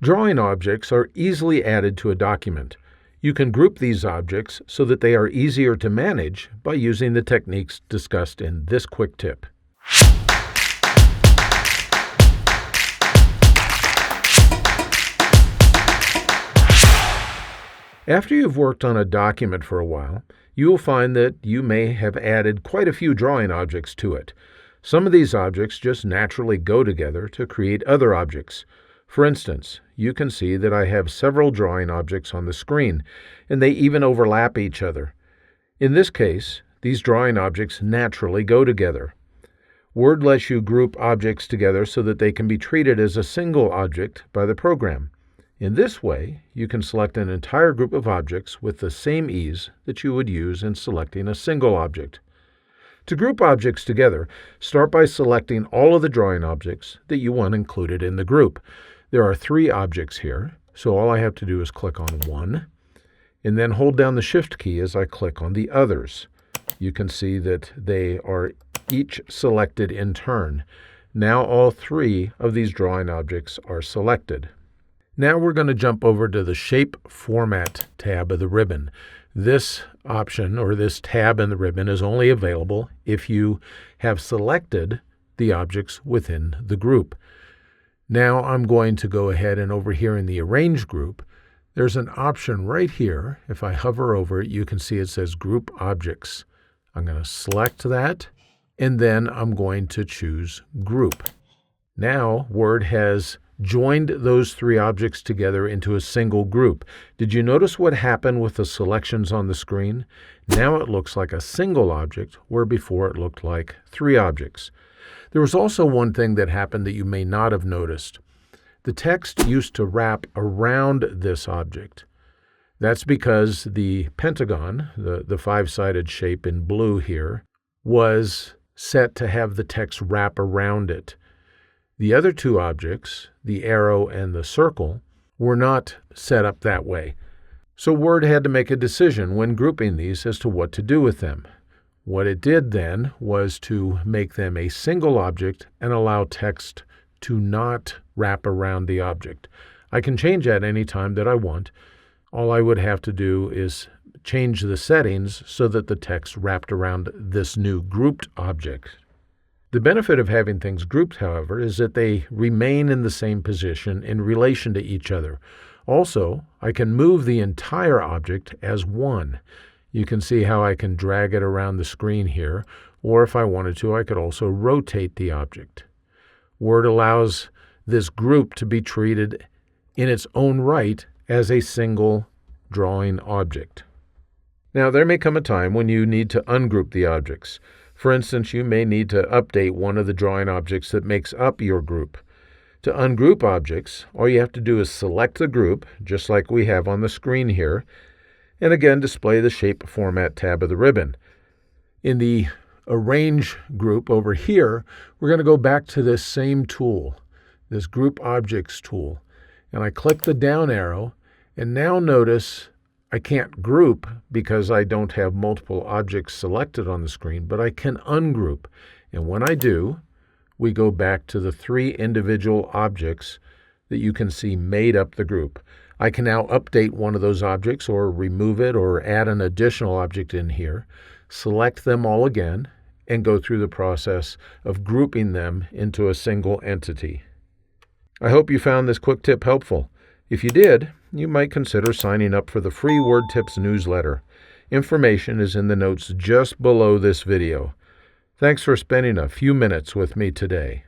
Drawing objects are easily added to a document. You can group these objects so that they are easier to manage by using the techniques discussed in this quick tip. After you've worked on a document for a while, you will find that you may have added quite a few drawing objects to it. Some of these objects just naturally go together to create other objects. For instance, you can see that I have several drawing objects on the screen, and they even overlap each other. In this case, these drawing objects naturally go together. Word lets you group objects together so that they can be treated as a single object by the program. In this way, you can select an entire group of objects with the same ease that you would use in selecting a single object. To group objects together, start by selecting all of the drawing objects that you want included in the group. There are 3 objects here, so all I have to do is click on one, and then hold down the Shift key as I click on the others. You can see that they are each selected in turn. Now all 3 of these drawing objects are selected. Now we're going to jump over to the Shape Format tab of the ribbon. This option, or this tab in the ribbon, is only available if you have selected the objects within the group. Now I'm going to go ahead and over here in the Arrange group, there's an option right here. If I hover over it, you can see it says Group Objects. I'm going to select that, and then I'm going to choose Group. Now Word has joined those 3 objects together into a single group. Did you notice what happened with the selections on the screen? Now it looks like a single object, where before it looked like 3 objects. There was also one thing that happened that you may not have noticed. The text used to wrap around this object. That's because the pentagon, the 5-sided shape in blue here, was set to have the text wrap around it. The other 2 objects, the arrow and the circle, were not set up that way. So Word had to make a decision when grouping these as to what to do with them. What it did then was to make them a single object and allow text to not wrap around the object. I can change that any time that I want. All I would have to do is change the settings so that the text wrapped around this new grouped object. The benefit of having things grouped, however, is that they remain in the same position in relation to each other. Also, I can move the entire object as one. You can see how I can drag it around the screen here, or if I wanted to, I could also rotate the object. Word allows this group to be treated in its own right as a single drawing object. Now, there may come a time when you need to ungroup the objects. For instance, you may need to update one of the drawing objects that makes up your group. To ungroup objects, all you have to do is select the group, just like we have on the screen here, and again display the Shape Format tab of the ribbon. In the Arrange group over here, we're going to go back to this same tool, this Group Objects tool, and I click the down arrow, and now notice I can't group because I don't have multiple objects selected on the screen, but I can ungroup. And when I do, we go back to the 3 individual objects that you can see made up the group. I can now update one of those objects or remove it or add an additional object in here, select them all again, and go through the process of grouping them into a single entity. I hope you found this quick tip helpful. If you did, you might consider signing up for the free Word Tips newsletter. Information is in the notes just below this video. Thanks for spending a few minutes with me today.